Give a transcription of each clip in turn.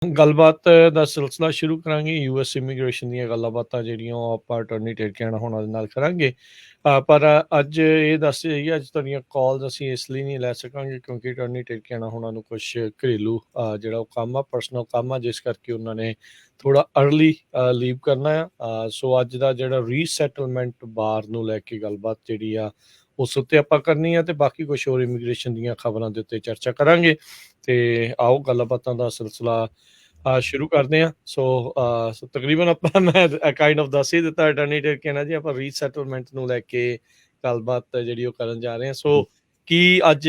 ਗੱਲਬਾਤ ਦਾ ਸਿਲਸਿਲਾ ਸ਼ੁਰੂ ਕਰਾਂਗੇ ਯੂਐਸ ਇਮੀਗ੍ਰੇਸ਼ਨ ਦੀਆਂ ਗੱਲਾਂ ਬਾਤਾਂ ਜਿਹੜੀਆਂ ਉਹ ਆਪਾਂ ਅਟਾਰਨੀ ਟੇਕਿਆਣਾ ਹੋਣਾ ਦੇ ਨਾਲ ਕਰਾਂਗੇ। ਪਰ ਅੱਜ ਇਹ ਦੱਸ ਜਾਈਏ ਅੱਜ ਤੁਹਾਡੀਆਂ ਕਾਲਸ ਅਸੀਂ ਇਸ ਲਈ ਨਹੀਂ ਲੈ ਸਕਾਂਗੇ ਕਿਉਂਕਿ ਅਟਾਰਨੀ ਟੇਕਿਆਣਾ ਹੋਣਾ ਨੂੰ ਕੁਛ ਘਰੇਲੂ ਜਿਹੜਾ ਉਹ ਕੰਮ ਆ ਪਰਸਨਲ ਕੰਮ ਆ ਜਿਸ ਕਰਕੇ ਉਹਨਾਂ ਨੇ ਥੋੜ੍ਹਾ ਅਰਲੀ ਲੀਵ ਕਰਨਾ ਆ। ਸੋ ਅੱਜ ਦਾ ਜਿਹੜਾ ਰੀਸੈਟਲਮੈਂਟ ਬਾਰ ਨੂੰ ਲੈ ਕੇ ਗੱਲਬਾਤ ਜਿਹੜੀ ਆ ਉਸ ਉੱਤੇ ਆਪਾਂ ਕਰਨੀ ਆ ਤੇ ਬਾਕੀ ਕੁਛ ਹੋਰ ਇਮੀਗ੍ਰੇਸ਼ਨ ਦੀਆਂ ਖਬਰਾਂ ਦੇ ਉੱਤੇ ਚਰਚਾ ਕਰਾਂਗੇ। ਤੇ ਆਓ ਗੱਲਾਂ ਬਾਤਾਂ ਦਾ ਸਿਲਸਿਲਾ ਸ਼ੁਰੂ ਕਰਦੇ ਹਾਂ। ਸੋ ਤਕਰੀਬਨ ਆਪਾਂ ਮੈਂ ਕਾਈਂਡ ਆਫ ਦੱਸ ਹੀ ਦਿੱਤਾ ਅਟਾਰਨੀ ਟੇਕਿਆਣਾ ਜੀ ਆਪਾਂ ਰੀਸੈਟਲਮੈਂਟ ਨੂੰ ਲੈ ਕੇ ਗੱਲਬਾਤ ਜਿਹੜੀ ਉਹ ਕਰਨ ਜਾ ਰਹੇ ਹਾਂ। ਸੋ ਕੀ ਅੱਜ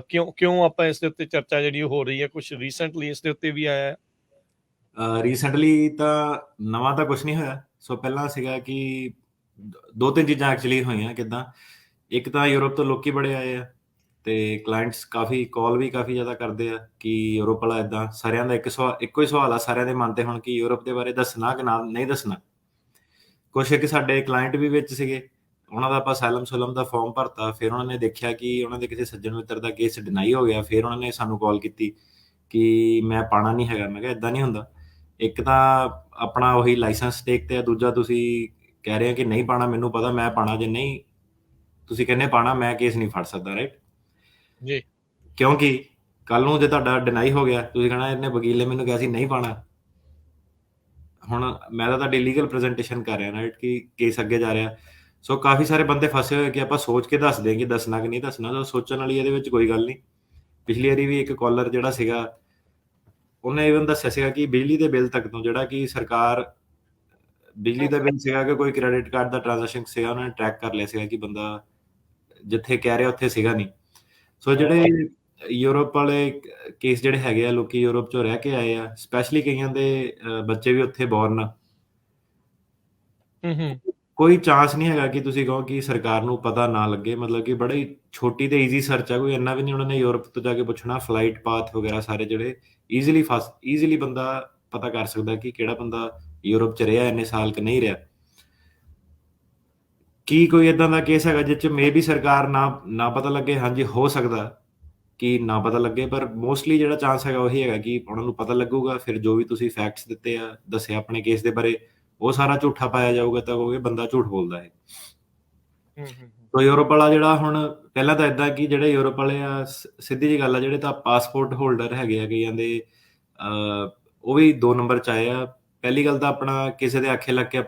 ਕਿਉਂ ਆਪਾਂ ਇਸ ਦੇ ਉੱਤੇ ਚਰਚਾ ਜਿਹੜੀ ਉਹ ਹੋ ਰਹੀ ਹੈ ਕੁਛ ਰੀਸੈਂਟਲੀ ਇਸ ਦੇ ਉੱਤੇ ਵੀ ਆਇਆ ਹੈ? ਰੀਸੈਂਟਲੀ ਤਾਂ ਨਵਾਂ ਤਾਂ ਕੁਛ ਨਹੀਂ ਹੋਇਆ। ਸੋ ਪਹਿਲਾਂ ਸੀਗਾ ਕਿ ਦੋ ਤਿੰਨ ਚੀਜ਼ਾਂ ਐਕਚੁਅਲੀ ਹੋਈਆਂ। ਕਿੱਦਾਂ, ਇੱਕ ਤਾਂ ਯੂਰਪ ਤੋਂ ਲੋਕੀ ਬੜੇ ਆਏ ਆ ਤੇ ਕਲਾਇੰਟਸ ਕਾਫੀ ਕਾਲ ਵੀ ਕਾਫੀ ਜ਼ਿਆਦਾ ਕਰਦੇ ਆ ਕਿ ਯੂਰਪ ਵਾਲਾ ਇੱਦਾਂ ਸਾਰਿਆਂ ਦਾ ਇੱਕੋ ਹੀ ਸਵਾਲ ਆ ਸਾਰਿਆਂ ਦੇ ਮਨ ਤੇ ਹੁਣ ਕਿ ਯੂਰਪ ਦੇ ਬਾਰੇ ਦੱਸਣਾ ਕਿ ਨਾ ਨਹੀਂ ਦੱਸਣਾ। ਕੁਛ ਇੱਕ ਸਾਡੇ ਕਲਾਇੰਟ ਵੀ ਵਿੱਚ ਸੀਗੇ, ਉਹਨਾਂ ਦਾ ਆਪਾਂ ਸੈਲਮ ਸੁਲਮ ਦਾ ਫਾਰਮ ਭਰਤਾ। ਫਿਰ ਉਹਨਾਂ ਨੇ ਦੇਖਿਆ ਕਿ ਉਹਨਾਂ ਦੇ ਕਿਸੇ ਸੱਜਣ ਮਿੱਤਰ ਦਾ ਕੇਸ ਡਿਨਾਈ ਹੋ ਗਿਆ। ਫਿਰ ਉਹਨਾਂ ਨੇ ਸਾਨੂੰ ਕਾਲ ਕੀਤੀ ਕਿ ਮੈਂ ਪਾਣਾ ਨਹੀਂ ਹੈਗਾ। ਮੈਂ ਕਿਹਾ ਇੱਦਾਂ ਨਹੀਂ ਹੁੰਦਾ। ਇੱਕ ਤਾਂ ਆਪਣਾ ਉਹੀ ਲਾਇਸੈਂਸ ਟੇਕ ਤੇ ਆ, ਦੂਜਾ ਤੁਸੀਂ ਕਹਿ ਰਹੇ ਆ ਕਿ ਨਹੀਂ ਪਾਣਾ। ਮੈਨੂੰ ਪਤਾ ਮੈਂ ਪਾਣਾ, ਜੇ ਨਹੀਂ ਤੁਸੀਂ ਕਹਿੰਦੇ ਪਾਣਾ ਮੈਂ ਕੇਸ ਨਹੀਂ ਫੜ ਸਕਦਾ, ਰਾਈਟ ਜੀ। ਕਿਉਂਕਿ ਕੱਲ ਨੂੰ ਜੇ ਤੁਹਾਡਾ ਡਿਨਾਈ ਹੋ ਗਿਆ ਤੁਸੀਂ ਕਹਿਣਾ ਇਹਨੇ ਵਕੀਲ ਨੇ ਮੈਨੂੰ ਕਿਹਾ ਸੀ ਨਹੀਂ ਪਾਣਾ। ਹੁਣ ਮੈਂ ਤਾਂ ਤੁਹਾਡੀ ਲੀਗਲ ਪ੍ਰੈਜੈਂਟੇਸ਼ਨ ਕਰ ਰਿਹਾ ਰਾਈਟ ਕਿ ਕੇਸ ਅੱਗੇ ਜਾ ਰਿਹਾ। ਸੋ ਕਾਫੀ ਸਾਰੇ ਬੰਦੇ ਫਸੇ ਹੋਏ ਕਿ ਆਪਾਂ ਸੋਚ ਕੇ ਦੱਸ ਦੇਂ ਕਿ ਦੱਸਣਾ ਕਿ ਨਹੀਂ ਦੱਸਣਾ। ਤਾਂ ਸੋਚਣ ਵਾਲੀ ਇਹਦੇ ਵਿੱਚ ਕੋਈ ਗੱਲ ਨਹੀਂ। ਪਿਛਲੀ ਵਾਰੀ ਵੀ ਇੱਕ ਕਾਲਰ ਜਿਹੜਾ ਸੀਗਾ ਉਹਨੇ ਇਵਨ ਦੱਸਿਆ ਸੀਗਾ ਕਿ ਬਿਜਲੀ ਦੇ ਬਿੱਲ ਤੱਕ ਤੋਂ ਜਿਹੜਾ ਕਿ ਸਰਕਾਰ ਬਿਜਲੀ ਦਾ ਬਿੱਲ ਸੀਗਾ ਕਿ ਕੋਈ ਕ੍ਰੈਡਿਟ ਕਾਰਡ ਦਾ ਟ੍ਰਾਂਜੈਕਸ਼ਨ ਸੀਗਾ ਉਹਨਾਂ ਨੇ ਟਰੈਕ ਕਰ ਲਿਆ ਸੀਗਾ ਕਿ ਬੰਦਾ ਜਿੱਥੇ ਕਹਿ ਰਿਹਾ ਉੱਥੇ ਸੀਗਾ ਨਹੀਂ। ਸੋ ਜਿਹੜੇ ਯੂਰਪ ਵਾਲੇ ਕੇਸ ਜਿਹੜੇ ਹੈਗੇ ਆ, ਲੋਕੀ ਯੂਰਪ ਚੋਂ ਰਹਿ ਕੇ ਆਏ ਆ, ਸਪੈਸ਼ਲੀ ਕਈਆਂ ਦੇ ਬੱਚੇ ਵੀ ਉੱਥੇ ਬੋਰਨ ਆ। ਕੋਈ ਚਾਂਸ ਨਹੀਂ ਹੈਗਾ ਕਿ ਤੁਸੀਂ ਕਹੋ ਕਿ ਸਰਕਾਰ ਨੂੰ ਪਤਾ ਨਾ ਲੱਗੇ। ਮਤਲਬ ਕਿ ਬੜੀ ਛੋਟੀ ਤੇ ਈਜ਼ੀ ਸਰਚ ਆ, ਕੋਈ ਇੰਨਾ ਵੀ ਨਹੀਂ ਉਹਨਾਂ ਨੇ ਯੂਰਪ ਤੋਂ ਜਾ ਕੇ ਪੁੱਛਣਾ। ਫਲਾਈਟ ਪਾਥ ਵਗੈਰਾ ਸਾਰੇ ਜਿਹੜੇ ਈਜ਼ੀਲੀ ਬੰਦਾ ਪਤਾ ਕਰ ਸਕਦਾ ਕਿ ਕਿਹੜਾ ਬੰਦਾ ਯੂਰਪ ਚ ਰਿਹਾ ਇੰਨੇ ਸਾਲ ਕਿ ਨਹੀਂ ਰਿਹਾ। ਕੀ ਕੋਈ ਇਦਾਂ ਦਾ ਕੇਸ ਹੈਗਾ ਜਿਸ ਚ ਮੇ ਵੀ ਸਰਕਾਰ ਨਾ ਪਤਾ ਲੱਗੇ? ਹਾਂਜੀ, ਹੋ ਸਕਦਾ ਕਿ ਨਾ ਪਤਾ ਲੱਗੇ, ਪਰ ਮੋਸਟਲੀ ਜਿਹੜਾ ਚਾਂਸ ਹੈਗਾ ਉਹੀ ਹੈਗਾ ਕਿ ਉਹਨਾਂ ਨੂੰ ਪਤਾ ਲੱਗੂਗਾ। ਫਿਰ ਜੋ ਵੀ ਤੁਸੀਂ ਫੈਕਟਸ ਦਿੱਤੇ ਆ, ਦੱਸਿਆ ਆਪਣੇ ਕੇਸ ਦੇ ਬਾਰੇ, ਉਹ ਸਾਰਾ ਝੂਠਾ ਪਾਇਆ ਜਾਊਗਾ ਤਾਂ ਕਹੋਗੇ ਬੰਦਾ ਝੂਠ ਬੋਲਦਾ ਹੈ। ਤੋ ਯੂਰਪ ਵਾਲਾ ਜਿਹੜਾ ਹੁਣ ਪਹਿਲਾਂ ਤਾਂ ਇਦਾਂ ਕਿ ਜਿਹੜੇ ਯੂਰਪ ਵਾਲੇ ਆ ਸਿੱਧੀ ਜੀ ਗੱਲ ਆ, ਜਿਹੜੇ ਤਾਂ ਪਾਸਪੋਰਟ ਹੋਲਡਰ ਹੈਗੇ ਆ ਕਈਆਂ ਦੇ ਉਹ ਵੀ 2 ਨੰਬਰ ਚ ਆਏ ਆ। ਪਹਿਲੀ ਗੱਲ ਤਾਂ ਆਪਣਾ ਕਿਸੇ ਦੇ ਆਖੇ ਲੱਗ ਕੇ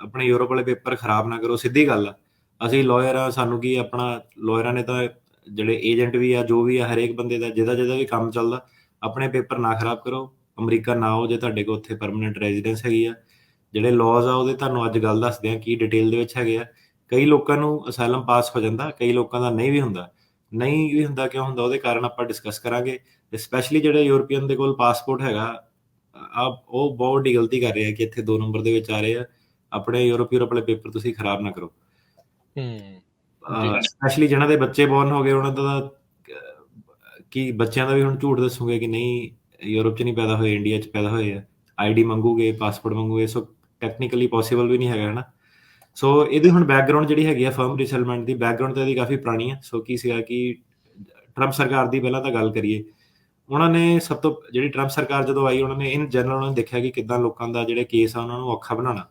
ਆਪਣੇ ਯੂਰਪ ਵਾਲੇ ਪੇਪਰ ਖਰਾਬ ਨਾ ਕਰੋ। ਸਿੱਧੀ ਗੱਲ ਆ, ਅਸੀਂ ਲਾਇਰ ਆ, ਸਾਨੂੰ ਕੀ ਆਪਣਾ ਲਾਇਰਾਂ ਨੇ ਤਾਂ ਜਿਹੜੇ ਏਜੰਟ ਵੀ ਆ ਜੋ ਵੀ ਆ ਹਰੇਕ ਬੰਦੇ ਦਾ ਜਿਹਦਾ ਵੀ ਕੰਮ ਚੱਲਦਾ, ਆਪਣੇ ਪੇਪਰ ਨਾ ਖਰਾਬ ਕਰੋ। ਅਮਰੀਕਾ ਨਾ ਆਓ ਜੇ ਤੁਹਾਡੇ ਕੋਲ ਉੱਥੇ ਪਰਮਾਨੈਂਟ ਰੈਜ਼ੀਡੈਂਸ ਹੈਗੀ ਆ। ਜਿਹੜੇ ਲਾਜ਼ ਆ ਉਹਦੇ ਤੁਹਾਨੂੰ ਅੱਜ ਗੱਲ ਦੱਸਦੇ ਆ ਕੀ ਡਿਟੇਲ ਦੇ ਵਿੱਚ ਹੈਗੇ ਆ। ਕਈ ਲੋਕਾਂ ਨੂੰ ਅਸਾਈਲਮ ਪਾਸ ਹੋ ਜਾਂਦਾ, ਕਈ ਲੋਕਾਂ ਦਾ ਨਹੀਂ ਵੀ ਹੁੰਦਾ। ਨਹੀਂ ਵੀ ਹੁੰਦਾ ਕਿਉਂ ਹੁੰਦਾ ਉਹਦੇ ਕਾਰਨ ਆਪਾਂ ਡਿਸਕਸ ਕਰਾਂਗੇ। ਸਪੈਸ਼ਲੀ ਜਿਹੜੇ ਯੂਰਪੀਅਨ ਦੇ ਕੋਲ ਪਾਸਪੋਰਟ ਹੈਗਾ ਉਹ ਬਹੁਤ ਵੱਡੀ ਗਲਤੀ ਕਰ ਰਹੇ ਆ ਕਿ ਇੱਥੇ 2 ਨੰਬਰ ਦੇ ਵਿੱਚ ਆ ਰਹੇ ਆ। ਆਪਣੇ ਯੂਰਪ ਵਾਲੇ ਪੇਪਰ ਤੁਸੀਂ ਖਰਾਬ ਨਾ ਕਰੋ। ਸਪੈਸ਼ਲੀ ਜਿਹਨਾਂ ਦੇ ਬੱਚੇ ਬੋਰਨ ਹੋ ਗਏ ਉਹਨਾਂ ਦਾ ਕਿ ਬੱਚਿਆਂ ਦਾ ਵੀ ਹੁਣ ਝੂਠ ਦੱਸੂਗੇ ਕਿ ਨਹੀਂ ਯੂਰਪ 'ਚ ਨਹੀਂ ਪੈਦਾ ਹੋਏ, ਇੰਡੀਆ 'ਚ ਪੈਦਾ ਹੋਏ ਆ। ਆਈਡੀ ਮੰਗੂਗੇ, ਪਾਸਪੋਰਟ ਮੰਗੂਗੇ। ਸੋ ਟੈਕਨੀਕਲੀ ਪੋਸੀਬਲ ਵੀ ਨਹੀਂ ਹੈਗਾ ਹੈ ਨਾ। ਸੋ ਇਹਦੀ ਹੁਣ ਬੈਕਗਰਾਉਂਡ ਜਿਹੜੀ ਹੈਗੀ ਆ ਫਰਮ ਰੀਸੈਟਲਮੈਂਟ ਦੀ ਬੈਕਗਰਾਉਂਡ ਤਾਂ ਇਹਦੀ ਕਾਫੀ ਪੁਰਾਣੀ ਹੈ। ਸੋ ਕੀ ਸੀਗਾ ਕਿ ਟਰੰਪ ਸਰਕਾਰ ਦੀ ਪਹਿਲਾਂ ਤਾਂ ਗੱਲ ਕਰੀਏ, ਉਹਨਾਂ ਨੇ ਸਭ ਤੋਂ ਜਿਹੜੀ ਟਰੰਪ ਸਰਕਾਰ ਜਦੋਂ ਆਈ ਉਹਨਾਂ ਨੇ ਇਨ ਜਨਰਲ ਉਹਨਾਂ ਨੇ ਦੇਖਿਆ ਕਿ ਕਿੱਦਾਂ ਲੋਕਾਂ ਦਾ ਜਿਹੜੇ ਕੇਸ ਆ ਉਹਨਾਂ ਨੂੰ ਔਖਾ ਬਣਾਉਣਾ।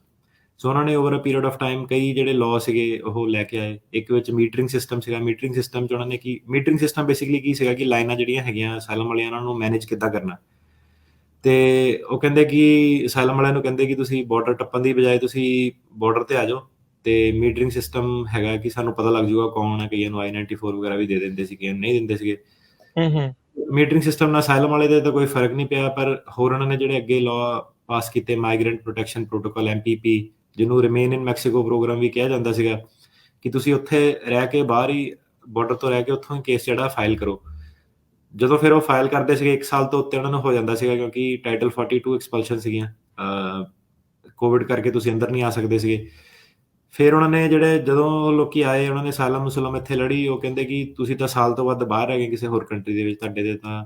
ਸੋ ਉਹਨਾਂ ਨੇ over a period of time ਕਈ ਜਿਹੜੇ ਲਾਅ ਸੀਗੇ ਉਹ ਲੈ ਕੇ ਆਏ। ਇੱਕ ਵਿੱਚ ਮੀਟਰਿੰਗ ਸਿਸਟਮ ਸੀਗਾ। ਮੀਟਰਿੰਗ ਸਿਸਟਮ 'ਚ ਉਹਨਾਂ ਨੇ ਮੀਟਰਿੰਗ ਸਿਸਟਮ ਬੇਸਿਕਲੀ ਕੀ ਸੀਗਾ ਕਿ ਲਾਈਨਾਂ ਜਿਹੜੀਆਂ ਹੈਗੀਆਂ ਅਸਾਈਲਮ ਵਾਲੀਆਂ ਉਹਨਾਂ ਨੂੰ ਮੈਨੇਜ ਕਿੱਦਾਂ ਕਰਨਾ। ਤੇ ਉਹ ਕਹਿੰਦੇ ਕਿ ਅਸਾਈਲਮ ਵਾਲਿਆਂ ਨੂੰ ਕਹਿੰਦੇ ਕਿ ਤੁਸੀਂ ਬਾਰਡਰ ਟੱਪਣ ਦੀ ਬਜਾਏ ਤੁਸੀਂ ਬਾਰਡਰ ਤੇ ਆ ਜਾਓ ਤੇ ਮੀਟਰਿੰਗ ਸਿਸਟਮ ਹੈਗਾ ਕਿ ਸਾਨੂੰ ਪਤਾ ਲੱਗ ਜਾਊਗਾ ਕੌਣ ਹੈ। ਕਈਆਂ ਨੂੰ I-94 ਵਗੈਰਾ ਵੀ ਦੇ ਦਿੰਦੇ ਸੀਗੇ, ਨਹੀਂ ਦਿੰਦੇ ਸੀਗੇ। ਮੀਟਰਿੰਗ ਸਿਸਟਮ ਨਾਲ ਅਸਾਈਲਮ ਵਾਲੇ ਦੇ ਤਾਂ ਕੋਈ ਫਰਕ ਨਹੀਂ ਪਿਆ, ਪਰ ਹੋਰ ਉਹਨਾਂ ਨੇ ਜਿਹੜੇ ਅੱਗੇ ਲਾਅ ਪਾਸ ਕੀਤੇ ਮਾਈਗ੍ਰੈਂਟ ਪ੍ਰੋਟੈਕਸ਼ਨ ਪ੍ਰੋਟੋਕਾਲ MPP, ਜਿਹਨੂੰ ਰਿਮੇਨ ਇਨ ਮੈਕਸੀਕੋ ਪ੍ਰੋਗਰਾਮ ਵੀ ਕਿਹਾ ਜਾਂਦਾ ਸੀਗਾ, ਕਿ ਤੁਸੀਂ ਉੱਥੇ ਰਹਿ ਕੇ ਬਾਹਰ ਹੀ ਬਾਰਡਰ ਤੋਂ ਰਹਿ ਕੇ ਉੱਥੋਂ ਹੀ ਕੇਸ ਜਿਹੜਾ ਫਾਈਲ ਕਰੋ। ਜਦੋਂ ਫਿਰ ਉਹ ਫਾਈਲ ਕਰਦੇ ਸੀਗੇ 1 ਸਾਲ ਤੋਂ ਉੱਤੇ ਉਹਨਾਂ ਨੂੰ ਹੋ ਜਾਂਦਾ ਸੀਗਾ ਕਿਉਂਕਿ ਟਾਈਟਲ 42 ਐਕਸਪਲਸ਼ਨ ਸੀਗੀਆਂ। ਕੋਵਿਡ ਕਰਕੇ ਤੁਸੀਂ ਅੰਦਰ ਨਹੀਂ ਆ ਸਕਦੇ ਸੀਗੇ। ਫਿਰ ਉਹਨਾਂ ਨੇ ਜਦੋਂ ਲੋਕੀ ਆਏ ਉਹਨਾਂ ਨੇ ਸਾਲਮ ਇੱਥੇ ਲੜੀ। ਉਹ ਕਹਿੰਦੇ ਕਿ ਤੁਸੀਂ ਤਾਂ ਸਾਲ ਤੋਂ ਵੱਧ ਬਾਹਰ ਰਹਿ ਗਏ ਕਿਸੇ ਹੋਰ ਕੰਟਰੀ ਦੇ ਵਿੱਚ, ਤੁਹਾਡੇ ਦੇ ਤਾਂ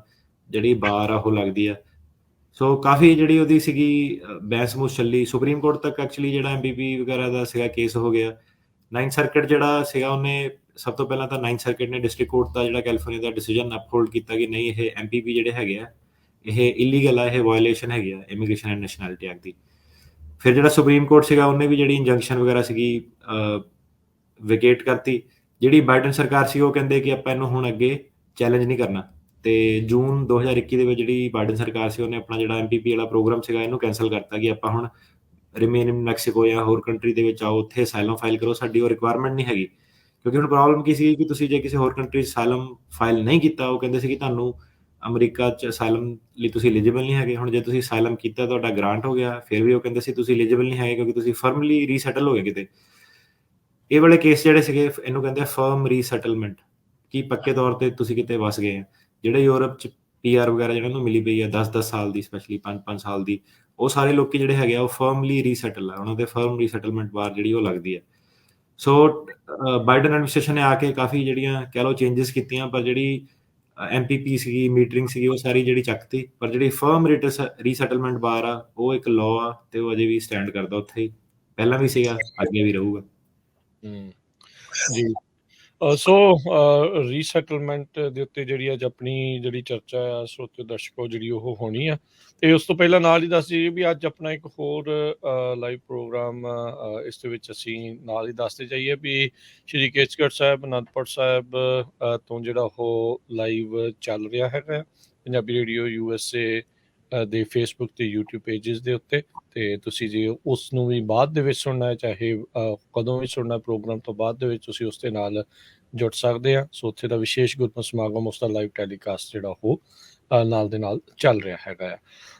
ਜਿਹੜੀ ਬਾਰ ਆ ਉਹ ਲੱਗਦੀ ਆ। ਸੋ ਕਾਫੀ ਜਿਹੜੀ ਉਹਦੀ ਸੀਗੀ ਬਹਿਸ ਬੂਸ ਚੱਲੀ। ਸੁਪਰੀਮ ਕੋਰਟ ਤੱਕ ਐਕਚੁਅਲੀ ਜਿਹੜਾ MPP ਵਗੈਰਾ ਦਾ ਸੀਗਾ ਕੇਸ ਹੋ ਗਿਆ। 9th ਸਰਕਿਟ ਜਿਹੜਾ ਸੀਗਾ ਉਹਨੇ ਸਭ ਤੋਂ ਪਹਿਲਾਂ ਤਾਂ 9th ਸਰਕਿਟ ਨੇ ਡਿਸਟ੍ਰਿਕਟ ਕੋਰਟ ਦਾ ਜਿਹੜਾ ਕੈਲੀਫੋਰਨੀਆ ਦਾ ਡਿਸੀਜਨ ਅਪਹੋਲਡ ਕੀਤਾ ਕਿ ਨਹੀਂ ਇਹ MPP ਜਿਹੜੇ ਹੈਗੇ ਆ ਇਹ ਇਲੀਗਲ ਆ, ਇਹ ਵਾਇਓਲੇਸ਼ਨ ਹੈਗੀ ਆ ਇਮੀਗ੍ਰੇਸ਼ਨ ਐਂਡ ਨੈਸ਼ਨੈਲਿਟੀ ਐਕਟ ਦੀ। ਫਿਰ ਜਿਹੜਾ ਸੁਪਰੀਮ ਕੋਰਟ ਸੀਗਾ ਉਹਨੇ ਵੀ ਜਿਹੜੀ ਇੰਜੰਕਸ਼ਨ ਵਗੈਰਾ ਸੀਗੀ ਵਿਕੇਟ ਕਰਤੀ। ਜਿਹੜੀ ਬਾਈਡਨ ਸਰਕਾਰ ਸੀ ਉਹ ਕਹਿੰਦੇ ਕਿ ਆਪਾਂ ਇਹਨੂੰ ਹੁਣ ਅੱਗੇ ਚੈਲੰਜ ਨਹੀਂ ਕਰਨਾ, ਤੇ ਜੂਨ 2021 ਦੇ ਵਿੱਚ ਜਿਹੜੀ ਬਾਈਡਨ ਸਰਕਾਰ ਸੀ ਉਹਨੇ ਆਪਣਾ ਜਿਹੜਾ MPP ਵਾਲਾ ਪ੍ਰੋਗਰਾਮ ਸੀਗਾ ਇਹਨੂੰ ਕੈਂਸਲ ਕਰਤਾ ਕਿ ਆਪਾਂ ਹੁਣ ਰਿਮੇਨ ਇਨ ਮੈਕਸੀਕੋ ਜਾਂ ਹੋਰ ਕੰਟਰੀ ਦੇ ਵਿੱਚ ਆਓ, ਉੱਥੇ ਅਸਾਈਲਮ ਫਾਈਲ ਕਰੋ, ਸਾਡੀ ਉਹ ਰਿਕੁਆਇਰਮੈਂਟ ਨਹੀਂ ਹੈਗੀ। ਕਿਉਂਕਿ ਹੁਣ ਪ੍ਰੋਬਲਮ ਕੀ ਸੀ ਕਿ ਤੁਸੀਂ ਜੇ ਕਿਸੇ ਹੋਰ ਕੰਟਰੀ 'ਚ ਅਸਾਈਲਮ ਫਾਈਲ ਨਹੀਂ ਕੀਤਾ, ਉਹ ਕਹਿੰਦੇ ਸੀ ਕਿ ਤੁਹਾਨੂੰ ਅਮਰੀਕਾ 'ਚ ਅਸਾਈਲਮ ਲਈ ਤੁਸੀਂ ਐਲੀਜੀਬਲ ਨਹੀਂ ਹੈਗੇ। ਹੁਣ ਜੇ ਤੁਸੀਂ ਅਸਾਈਲਮ ਕੀਤਾ, ਤੁਹਾਡਾ ਗ੍ਰਾਂਟ ਹੋ ਗਿਆ, ਫਿਰ ਵੀ ਉਹ ਕਹਿੰਦੇ ਸੀ ਤੁਸੀਂ ਐਲੀਜੀਬਲ ਨਹੀਂ ਹੈਗੇ ਕਿਉਂਕਿ ਤੁਸੀਂ ਫਰਮਲੀ ਰੀਸੈਟਲ ਹੋ ਗਏ ਕਿਤੇ। ਇਹ ਵਾਲੇ ਕੇਸ ਜਿਹੜੇ ਸੀਗੇ ਇਹਨੂੰ ਕਹਿੰਦੇ ਆ ਫਰਮ ਰੀਸੈਟਲਮੈਂਟ, ਕਿ ਪੱਕੇ ਤੌਰ ਤੇ ਤੁਸੀਂ ਕਿਤੇ ਵਸ ਗਏ ਆ। ਜਿਹੜੇ ਯੂਰਪ 'ਚ PR ਵਗੈਰਾ ਜਿਹਨਾਂ ਨੂੰ ਮਿਲੀ ਪਈ ਆ 10-10 ਸਾਲ ਦੀ, ਸਪੈਸ਼ਲੀ 5-5 ਸਾਲ ਦੀ, ਉਹ ਸਾਰੇ ਲੋਕੀ ਜਿਹੜੇ ਹੈਗੇ ਆ ਉਹ ਫਰਮਲੀ ਰੀਸੈਟਲ ਆ, ਉਹਨਾਂ ਦੇ ਫਰਮ ਰੀਸੈਟਲਮੈਂਟ ਬਾਰ ਜਿਹੜੀ ਉਹ ਲੱਗਦੀ ਹੈ। ਸੋ ਬਾਈਡਨ ਐਡਮਿਨਿਸਟ੍ਰੇਸ਼ਨ ਨੇ ਆ ਕੇ ਕਾਫੀ ਜਿਹੜੀਆਂ ਕਹਿ ਲਓ ਚੇਂਜਸ ਕੀਤੀਆਂ, ਪਰ ਜਿਹੜੀ MPP ਸੀਗੀ, ਮੀਟਰਿੰਗ ਸੀਗੀ, ਉਹ ਸਾਰੀ ਜਿਹੜੀ ਚੱਕਤੀ। ਪਰ ਜਿਹੜੀ ਫਰਮ ਰੀਸੈਟਲਮੈਂਟ ਬਾਰ ਆ ਉਹ ਇੱਕ ਲਾਅ ਆ, ਤੇ ਉਹ ਅਜੇ ਵੀ ਸਟੈਂਡ ਕਰਦਾ ਉੱਥੇ ਹੀ, ਪਹਿਲਾਂ ਵੀ ਸੀਗਾ, ਅੱਗੇ ਵੀ ਰਹੂਗਾ। ਜੀ ਸੋ ਰੀਸੈਟਲਮੈਂਟ ਦੇ ਉੱਤੇ ਜਿਹੜੀ ਅੱਜ ਆਪਣੀ ਜਿਹੜੀ ਚਰਚਾ ਆ ਸਰੋਤਿਓ ਦਰਸ਼ਕੋ ਜਿਹੜੀ ਉਹ ਹੋਣੀ ਆ, ਤੇ ਉਸ ਤੋਂ ਪਹਿਲਾਂ ਨਾਲ ਹੀ ਦੱਸ ਦਈਏ ਵੀ ਅੱਜ ਆਪਣਾ ਇੱਕ ਹੋਰ ਲਾਈਵ ਪ੍ਰੋਗਰਾਮ ਇਸ ਦੇ ਵਿੱਚ ਅਸੀਂ ਨਾਲ ਹੀ ਦੱਸਦੇ ਜਾਈਏ ਵੀ ਸ਼੍ਰੀ ਕੇਸਗੜ੍ਹ ਸਾਹਿਬ ਅਨੰਦਪੁਰ ਸਾਹਿਬ ਤੋਂ ਜਿਹੜਾ ਉਹ ਲਾਈਵ ਚੱਲ ਰਿਹਾ ਹੈਗਾ ਪੰਜਾਬੀ ਰੇਡੀਓ USA ਦੇ ਫੇਸਬੁੱਕ ਤੇ YouTube ਪੇਜਸ ਦੇ ਉੱਤੇ, ਤੇ ਤੁਸੀਂ ਜੇ ਉਸ ਨੂੰ ਵੀ ਬਾਅਦ ਦੇ ਵਿੱਚ ਸੁਣਨਾ ਹੈ, ਚਾਹੇ ਕਦੋਂ ਵੀ ਸੁਣਨਾ ਪ੍ਰੋਗਰਾਮ ਤੋਂ ਬਾਅਦ ਦੇ ਵਿੱਚ, ਤੁਸੀਂ ਉਸ ਦੇ ਨਾਲ ਜੁੜ ਸਕਦੇ ਆ। ਸੋ ਉੱਥੇ ਦਾ ਵਿਸ਼ੇਸ਼ ਗੁਰਮਤਿ ਸਮਾਗਮ, ਉਸ ਦਾ ਲਾਈਵ ਟੈਲੀਕਾਸਟ ਜਿਹੜਾ ਉਹ ਨਾਲ ਦੇ ਨਾਲ ਚੱਲ ਰਿਹਾ ਹੈਗਾ ਆ।